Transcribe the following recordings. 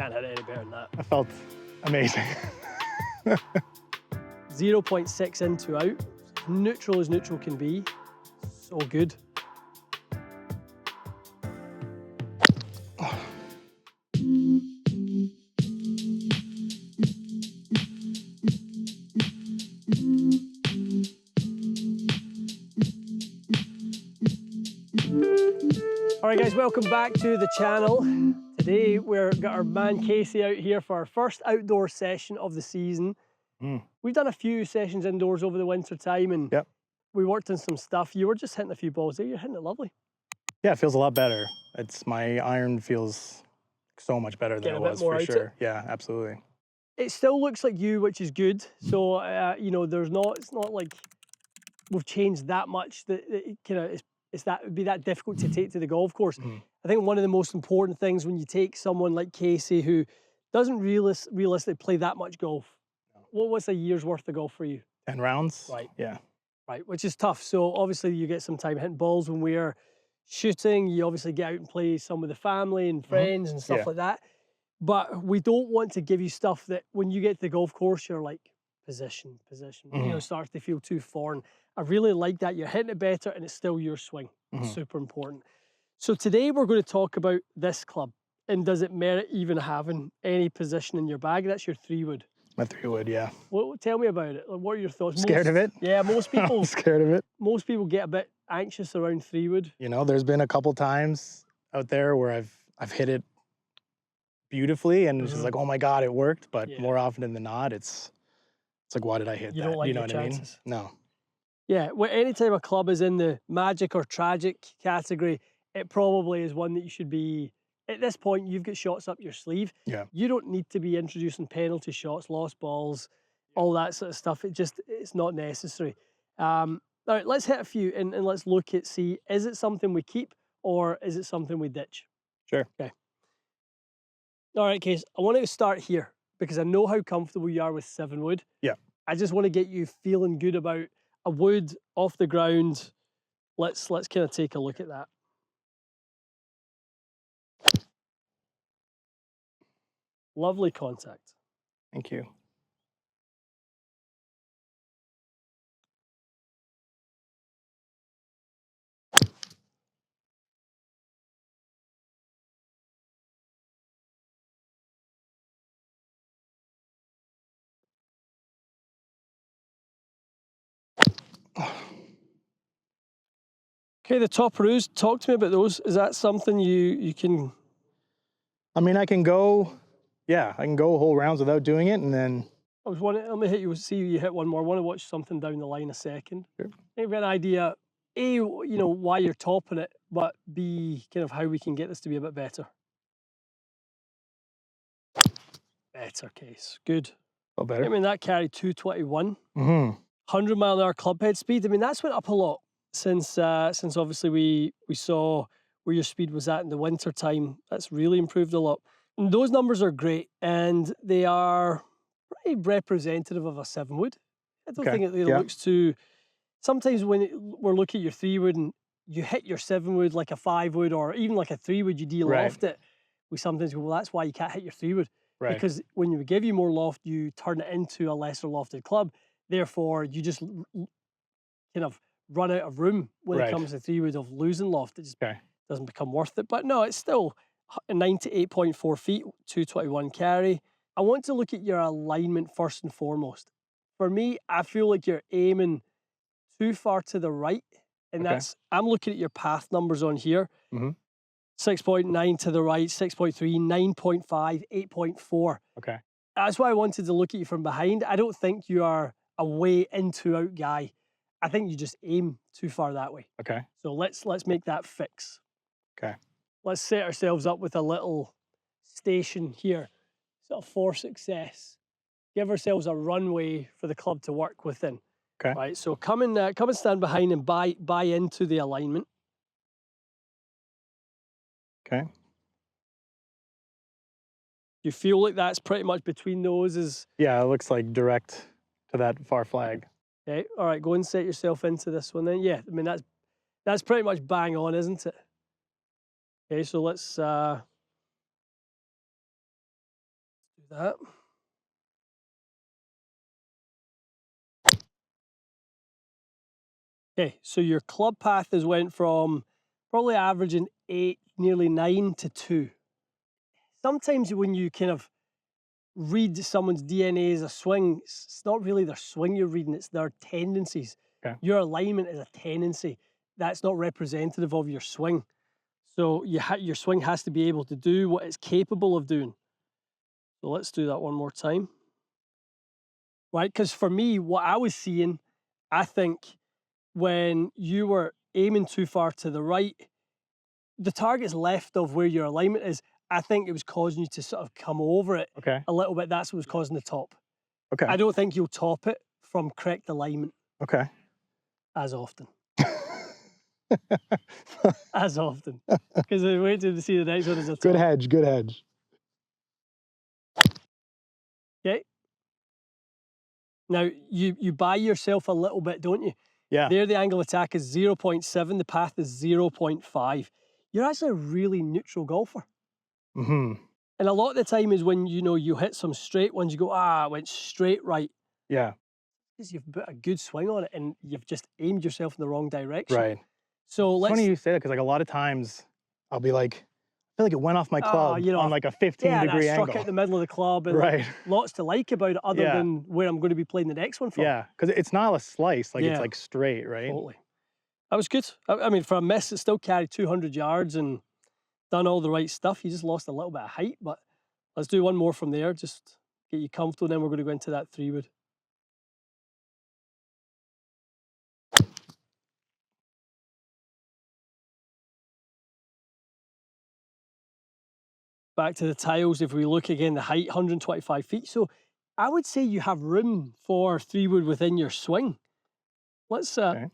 Can't hit it any better than that. I felt amazing. 0.6 in, 2 out. Neutral as neutral can be. So good. All right, guys, welcome back to the channel. Today we've got our man Casey out here for our first outdoor session of the season. We've done a few sessions indoors over the winter time, and we worked on some stuff. You were just hitting a few balls there. You're hitting it lovely. Yeah, it feels a lot better. My iron feels so much better than it was, for sure. Yeah, absolutely. It still looks like you, which is good. So you know, it's not like we've changed that much that it kind of it'd be that difficult to take to the golf course. I think one of the most important things when you take someone like Casey who doesn't realistically play that much golf. What's a year's worth of golf for you? 10 rounds? Right. Yeah. Right, which is tough. So obviously you get some time hitting balls when we're shooting. You obviously get out and play some with the family and friends and stuff like that. But we don't want to give you stuff that when you get to the golf course, you're like, position. You know, starts to feel too foreign. I really like that. You're hitting it better and it's still your swing. It's super important. So today we're going to talk about this club. And does it merit even having any position in your bag? That's your 3-wood. My 3-wood, yeah. Well, tell me about it. Like, what are your thoughts? Scared of it? Yeah, most people. I'm scared of it. Most people get a bit anxious around 3-wood. You know, there's been a couple times out there where I've hit it beautifully and it's just like, oh my God, it worked. But more often than not, it's like, why did I hit that? Don't like you know your what chances. I mean? No. Yeah, well, anytime a club is in the magic or tragic category, it probably is one that you should be. At this point, you've got shots up your sleeve. Yeah. You don't need to be introducing penalty shots, lost balls, all that sort of stuff. It's not necessary. All right, let's hit a few and let's look at, see, is it something we keep or is it something we ditch? Sure. Okay. All right, Case, I want to start here because I know how comfortable you are with 7-wood. Yeah. I just want to get you feeling good about a wood off the ground. Let's kind of take a look at that. Lovely contact. Thank you. Okay, the top roos, talk to me about those. Is that something you can... I mean, I can go whole rounds without doing it, and then... let me hit you, see you hit one more. I want to watch something down the line a second. Sure. Maybe an idea, A, you know, why you're topping it, but B, kind of how we can get this to be a bit better. Better, Case. Good. Oh, better. I mean, that carried 221. 100 mile an hour club head speed. I mean, that's went up a lot since obviously we saw where your speed was at in the winter time. That's really improved a lot. And those numbers are great, and they are pretty representative of a 7-wood. I don't think it looks too. Sometimes when we're looking at your 3-wood and you hit your 7-wood like a 5-wood or even like a 3-wood, you de-loft it. We sometimes go, well, that's why you can't hit your 3-wood. Right. Because when we give you more loft, you turn it into a lesser lofted club. Therefore, you just kind of run out of room when it comes to 3-wood of losing loft. It just doesn't become worth it. But no, it's still 98.4 feet, 221 carry. I want to look at your alignment first and foremost. For me, I feel like you're aiming too far to the right. And that's, I'm looking at your path numbers on here. 6.9 to the right, 6.3, 9.5, 8.4. Okay. That's why I wanted to look at you from behind. I don't think you are a way in, two out guy. I think you just aim too far that way. Okay. So let's make that fix. Okay. Let's set ourselves up with a little station here, sort of for success. Give ourselves a runway for the club to work within. Okay. Right. So come and stand behind and buy into the alignment. Okay. You feel like that's pretty much between those is... Yeah, it looks like direct to that far flag. Okay, all right, go and set yourself into this one then. Yeah, I mean, that's pretty much bang on, isn't it? Okay, so let's that. Okay, so your club path has went from probably averaging 8, nearly 9 to 2. Sometimes when you kind of read someone's DNA as a swing, it's not really their swing you're reading, it's their tendencies. Okay. Your alignment is a tendency. That's not representative of your swing. So your swing has to be able to do what it's capable of doing. So let's do that one more time. Right, because for me, what I was seeing, I think when you were aiming too far to the right, the target's left of where your alignment is. I think it was causing you to sort of come over it a little bit. That's what was causing the top. Okay. I don't think you'll top it from correct alignment. Okay. As often. As often. Because I wait to see the next one as a top. Good hedge, good hedge. Okay. Now, you buy yourself a little bit, don't you? Yeah. There, the angle of attack is 0.7. The path is 0.5. You're actually a really neutral golfer. Mm-hmm. And a lot of the time is when, you hit some straight ones, you go, it went straight right. Yeah. Because you've put a good swing on it and you've just aimed yourself in the wrong direction. Right. So it's funny you say that, because like a lot of times I'll be like, I feel like it went off my club on like a 15-degree angle. Struck out the middle of the club, and right. Like, lots to like about it other than where I'm going to be playing the next one from. Yeah, because it's not a slice, like it's like straight, right? Totally. That was good. I mean, for a miss, it still carried 200 yards and done all the right stuff. You just lost a little bit of height, but let's do one more from there. Just get you comfortable, and then we're going to go into that 3-wood. Back to the tiles, if we look again, the height, 125 feet. So I would say you have room for 3-wood within your swing. Let's kind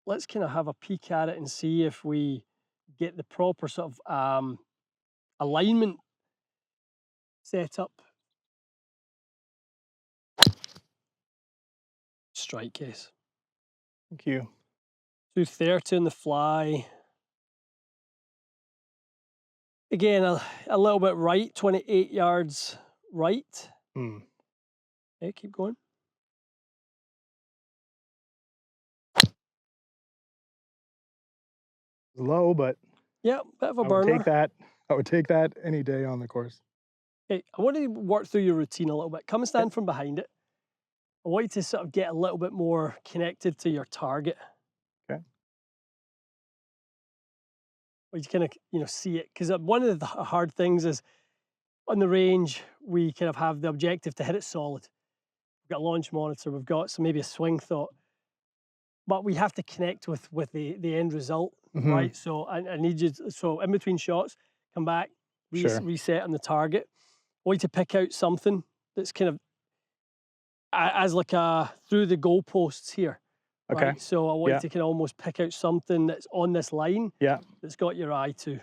of have a peek at it and see if we get the proper sort of alignment set up. Strike case. Thank you. 230 on the fly. Again, a little bit right, 28 yards right. Okay, keep going. Low, but yeah, bit of a burner. I would take that any day on the course. Okay, I want to work through your routine a little bit. Come and stand from behind it. I want you to sort of get a little bit more connected to your target. Okay. Or you kind of, see it. Because one of the hard things is on the range, we kind of have the objective to hit it solid. We've got a launch monitor, we've got maybe a swing thought, but we have to connect with the end result, right? So I need you so in between shots, come back, reset on the target. I want you to pick out something that's kind of as like through the goalposts here. Okay. Right? So I want you to kind of almost pick out something that's on this line. Yeah. That's got your eye to.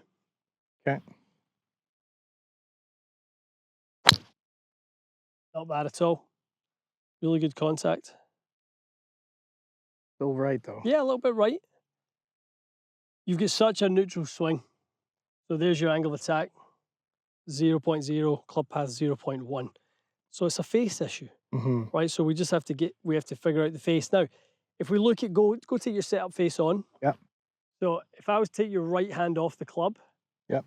Okay. Not bad at all. Really good contact. Still right though. Yeah, a little bit right. You've got such a neutral swing. So there's your angle of attack. 0.0, club path 0.1. So it's a face issue, right? So we just have to figure out the face. Now, if we look at, go take your setup face on. Yeah. So if I was to take your right hand off the club, yeah,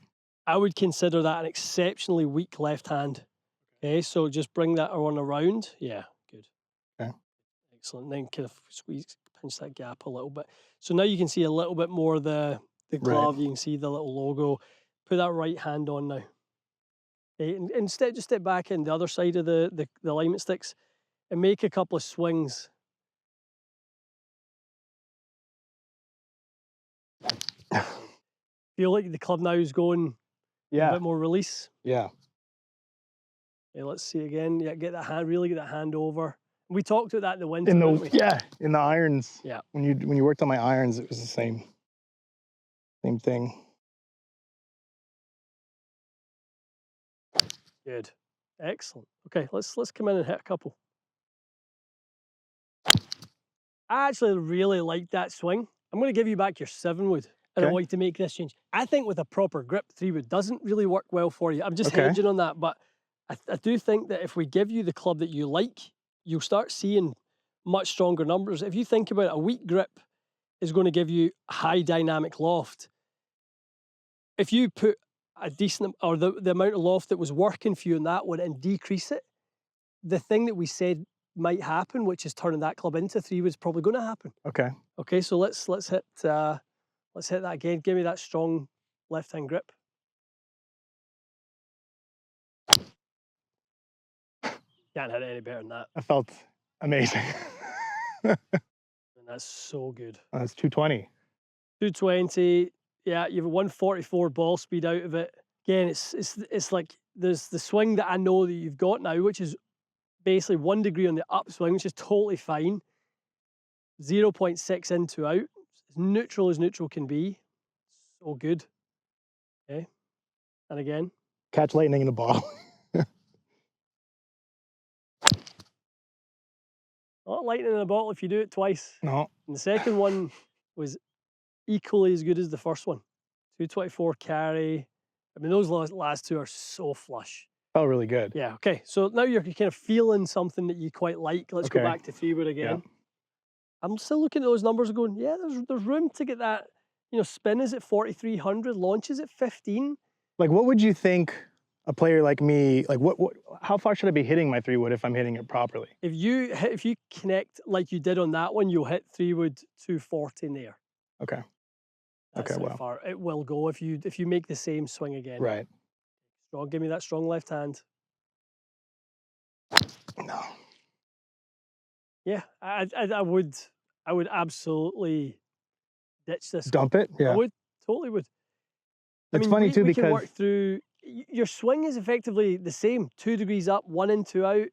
I would consider that an exceptionally weak left hand. Okay, so just bring that on around. Yeah, good. Okay. Excellent. Then kind of pinch that gap a little bit. So now you can see a little bit more of the glove. Right. You can see the little logo. Put that right hand on now. Okay, and instead, just step back in the other side of the alignment sticks and make a couple of swings. Feel like the club now is going a bit more release. Yeah. Okay, let's see again. Yeah, really get that hand over. We talked about that in the winter. In the irons. Yeah. When you worked on my irons, it was the same thing. Good. Excellent. Okay, let's come in and hit a couple. I actually really like that swing. I'm going to give you back your 7-wood. And I want you to make this change. I think with a proper grip, 3-wood doesn't really work well for you. I'm just hedging on that, but I do think that if we give you the club that you like, you'll start seeing much stronger numbers. If you think about it, a weak grip is going to give you high dynamic loft. If you put a decent, or the amount of loft that was working for you in that one and decrease it, the thing that we said might happen, which is turning that club into 3-wood, is probably going to happen. Okay. Okay, so let's hit that again. Give me that strong left-hand grip. Can't hit it any better than that. That felt amazing. And that's so good. That's 220. 220. Yeah, you have a 144 ball speed out of it. Again, it's like there's the swing that I know that you've got now, which is basically 1 degree on the upswing, which is totally fine. 0.6 in, 2 out. As neutral can be. So good. Okay. And again. Catch lightning in the ball. Not lightning in a bottle if you do it twice. No. And the second one was equally as good as the first one. 224 carry. I mean, those last two are so flush. Felt really good. Yeah, okay. So now you're kind of feeling something that you quite like. Let's go back to 3-wood again. Yeah. I'm still looking at those numbers and going, yeah, there's room to get that. You know, spin is at 4,300, launches at 15. Like, what would you think a player like me, like how far should I be hitting my 3-wood if I'm hitting it properly? If you connect like you did on that one, you'll hit 3-wood 240 in there. Okay. That's how far it will go if you make the same swing again. Right. Strong, give me that strong left hand. No. Yeah, I would absolutely ditch this. Dump it? Yeah. I would, totally would. It's funny too, because we can work through, your swing is effectively the same, 2 degrees up, 1 in, 2 out.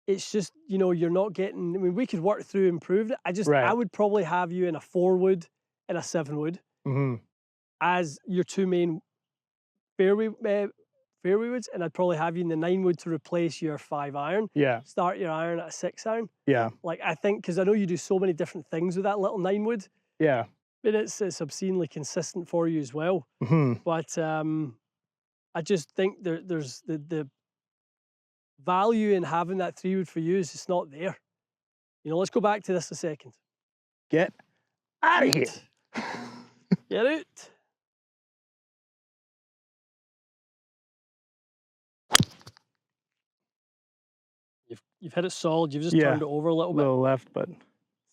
It's just, you know, you're not getting, I mean, we could work through improved it. I would probably have you in a 4-wood and a 7-wood as your two main fairway woods, and I'd probably have you in the 9-wood to replace your 5-iron. Yeah. Start your iron at a 6-iron. Yeah. Like, I think, because I know you do so many different things with that little 9-wood. Yeah. But it's obscenely consistent for you as well. But I just think there's the value in having that 3-wood for you is just not there. You know, let's go back to this a second. Get out of here. Get out. You've hit it solid. You've just turned it over a little bit. A little left, but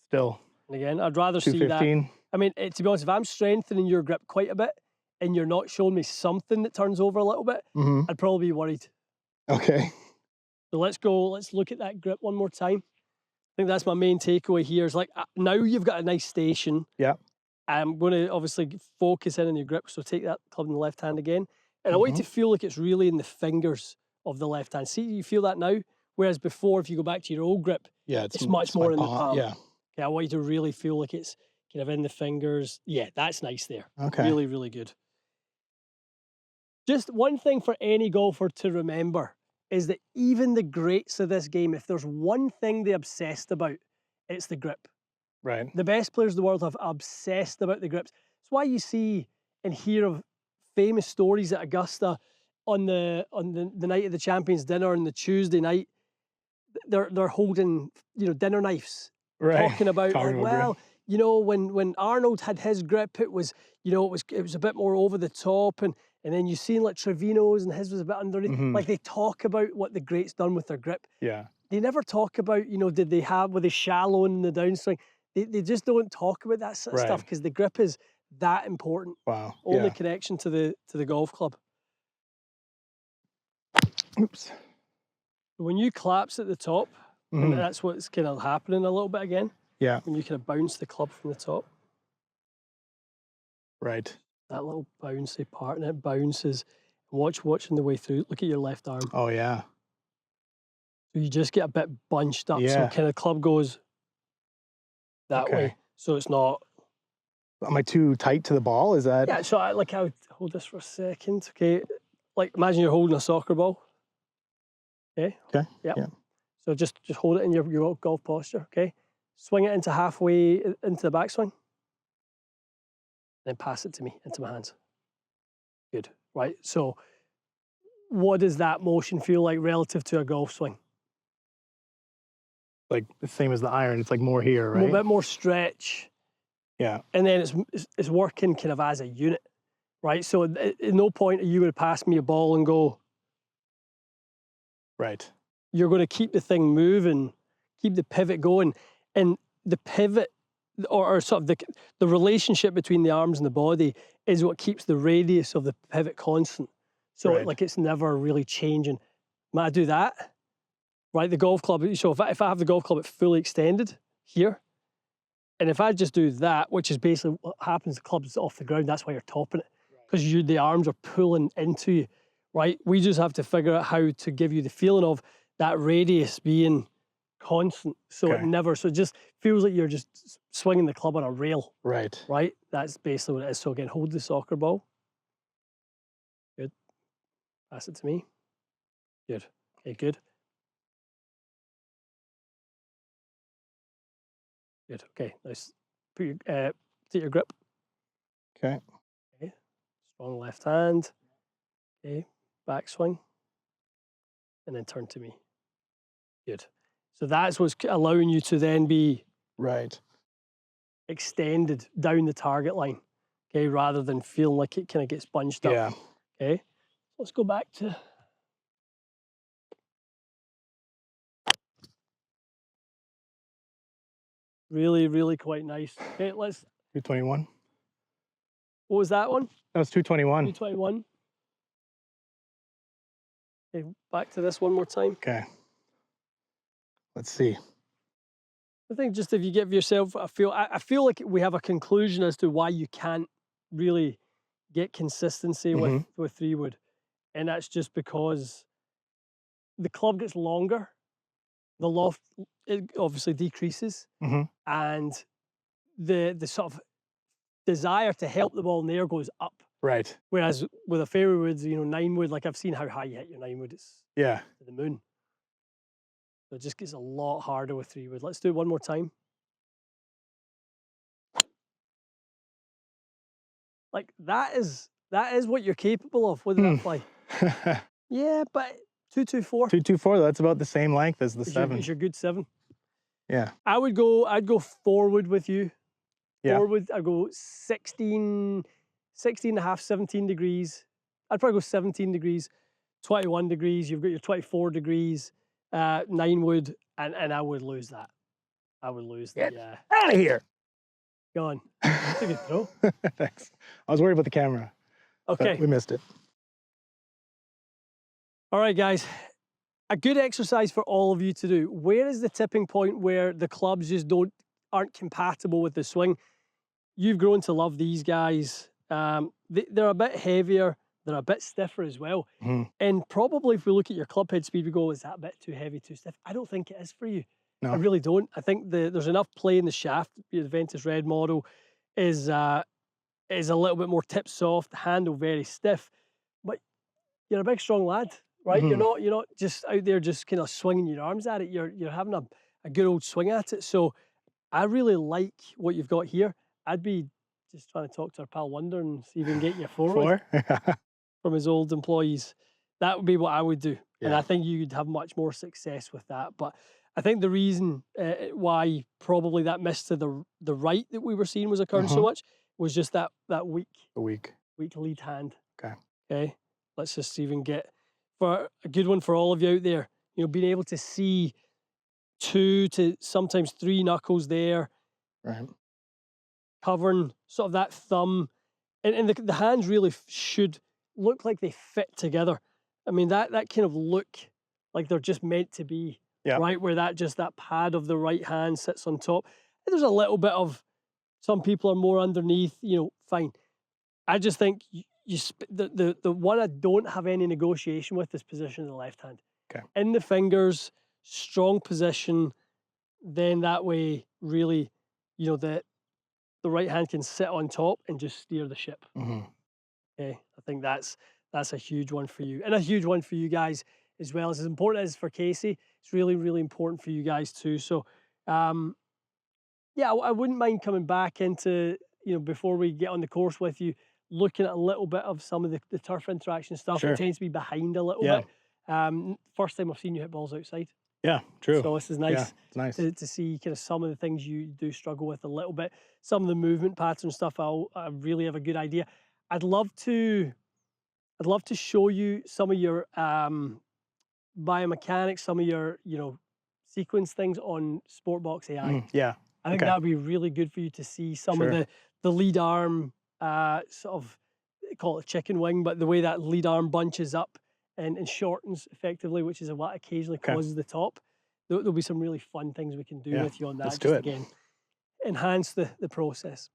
still. And again, I'd rather see that. I mean, to be honest, if I'm strengthening your grip quite a bit and you're not showing me something that turns over a little bit, I'd probably be worried. Okay. So let's go. Let's look at that grip one more time. I think that's my main takeaway here is like, now you've got a nice station. Yeah. I'm going to obviously focus in on your grip. So take that club in the left hand again. And I want you to feel like it's really in the fingers of the left hand. See, you feel that now? Whereas before, if you go back to your old grip, it's much more in the palm. Yeah. Okay, I want you to really feel like it's kind of in the fingers. Yeah, that's nice there. Okay. Really, really good. Just one thing for any golfer to remember is that even the greats of this game, if there's one thing they're obsessed about, it's the grip. Right. The best players in the world have obsessed about the grips. It's why you see and hear of famous stories at Augusta on the night of the Champions dinner on the Tuesday night. They're holding, you know, dinner knives, talking about you know, when Arnold had his grip, it was, you know, it was a bit more over the top, and then you seen like Trevino's and his was a bit underneath. Like they talk about what the greats done with their grip. Yeah. They never talk about, you know, were they shallow in the downswing? They just don't talk about that sort of stuff because the grip is that important. Wow. Only connection to the golf club. Oops. When you collapse at the top, and that's what's kind of happening a little bit again. Yeah. When you kind of bounce the club from the top. Right. That little bouncy part, and it bounces. Watching the way through. Look at your left arm. Oh, yeah. So you just get a bit bunched up. So kind of club goes that way. So it's not. Am I too tight to the ball? Is that? Yeah, so I would hold this for a second. Okay. Like imagine you're holding a soccer ball. Okay. Okay. Yep. Yeah. So just hold it in your golf posture. Okay. Swing it into halfway into the backswing. Then pass it to me into my hands. Good. Right. So what does that motion feel like relative to a golf swing? Like the same as the iron, it's like more here, right? A bit more stretch. Yeah. And then it's working kind of as a unit, right? So at no point are you going to pass me a ball and go, right. You're going to keep the thing moving, keep the pivot going. And the pivot, or sort of the relationship between the arms and the body is what keeps the radius of the pivot constant. So like it's never really changing. Might I do that? Right, the golf club, so if I have the golf club fully extended here, and if I just do that, which is basically what happens, the club's off the ground, that's why you're topping it, because the arms are pulling into you, right? We just have to figure out how to give you the feeling of that radius being constant, so it just feels like you're just swinging the club on a rail. Right. Right? That's basically what it is. So again, hold the soccer ball. Good. Pass it to me. Good. Okay, good. Good. Okay. Nice. Put your take your grip. Okay. Okay. Strong left hand. Okay. Backswing. And then turn to me. Good. So that's what's allowing you to then be extended down the target line. Okay, rather than feeling like it kind of gets bunched up. Yeah. Okay. Let's go back to really, really quite nice. Okay, let's 221. What was that one? That was 221. 221. Okay, back to this one more time. Okay. Let's see. I think just if you give yourself a feel, I feel like we have a conclusion as to why you can't really get consistency with 3-wood. And that's just because the club gets longer, the loft it obviously decreases, and the sort of desire to help the ball in the air goes up. Right. Whereas with a fairway wood, 9-wood, like I've seen how high you hit your 9-wood, it's to the moon. So it just gets a lot harder with 3-wood. Let's do it one more time. Like that is what you're capable of. What did that play? Yeah, but 224. 224. That's about the same length as the 7. It's your good 7. Yeah. I'd go 4-wood with you. Yeah. 4-wood, I'd go 16 and a half, 17 degrees. I'd probably go 17 degrees, 21 degrees. You've got your 24 degrees, 9-wood, and I would lose that. I would lose that. Yeah. Out of here. Go on. That's a good throw. Thanks. I was worried about the camera. Okay. We missed it. All right, guys. A good exercise for all of you to do. Where is the tipping point where the clubs just aren't compatible with the swing? You've grown to love these guys. They're a bit heavier. They're a bit stiffer as well. And probably if we look at your club head speed, we go, is that a bit too heavy, too stiff? I don't think it is for you. No. I really don't. I think there's enough play in the shaft. The Ventus Red model is a little bit more tip soft, handle very stiff. But you're a big, strong lad, right? You're not just out there just kind of swinging your arms at it. You're having a good old swing at it. So I really like what you've got here. I'd be just trying to talk to our pal Wonder and see if we can get you a 4 from his old employees. That would be what I would do. Yeah. And I think you'd have much more success with that. But I think the reason why probably that miss to the right that we were seeing was occurring so much was just that weak lead hand. Okay. Let's just see if we can get for a good one for all of you out there. Being able to see 2 to sometimes 3 knuckles there. Right. Covering sort of that thumb. And the hands really should look like they fit together. I mean, that kind of look like they're just meant to be. Yeah. Right, where that pad of the right hand sits on top. And there's a little bit of, some people are more underneath, fine. I just think the one I don't have any negotiation with is position of the left hand. Okay. In the fingers, strong position, then that way really, the right hand can sit on top and just steer the ship. Okay, I think that's a huge one for you, and a huge one for you guys as well. As important as for Casey, it's really, really important for you guys too. So, yeah, I wouldn't mind coming back into, before we get on the course with you, looking at a little bit of some of the turf interaction stuff. Sure. It tends to be behind a little bit. First time I've seen you hit balls outside. Yeah, true. So this is nice. Yeah, it's nice to see kind of some of the things you do struggle with a little bit. Some of the movement pattern stuff, I really have a good idea. I'd love to show you some of your biomechanics, some of your sequence things on Sportbox AI. Yeah, I think that would be really good for you to see some of the lead arm sort of, call it chicken wing, but the way that lead arm bunches up and shortens effectively, which is what occasionally causes the top. There'll be some really fun things we can do with you on that. Let's do it. Again, enhance the process.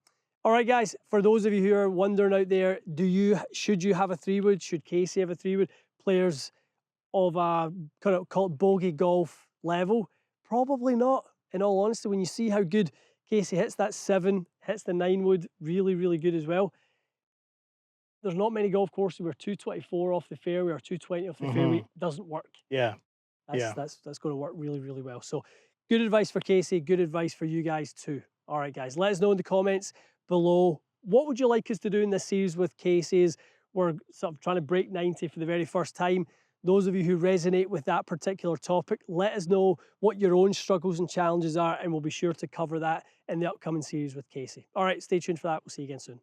All right, guys, for those of you who are wondering out there, should you have a 3-wood? Should Casey have a 3-wood? Players of a kind of call it bogey golf level? Probably not. In all honesty, when you see how good Casey hits that 7, hits the 9-wood, really, really good as well. There's not many golf courses where 224 off the fairway or 220 off the fairway doesn't work. Yeah. That's going to work really, really well. So good advice for Casey, good advice for you guys too. All right, guys, let us know in the comments below. What would you like us to do in this series with Casey's? We're sort of trying to break 90 for the very first time. Those of you who resonate with that particular topic, let us know what your own struggles and challenges are, and we'll be sure to cover that in the upcoming series with Casey. All right, stay tuned for that. We'll see you again soon.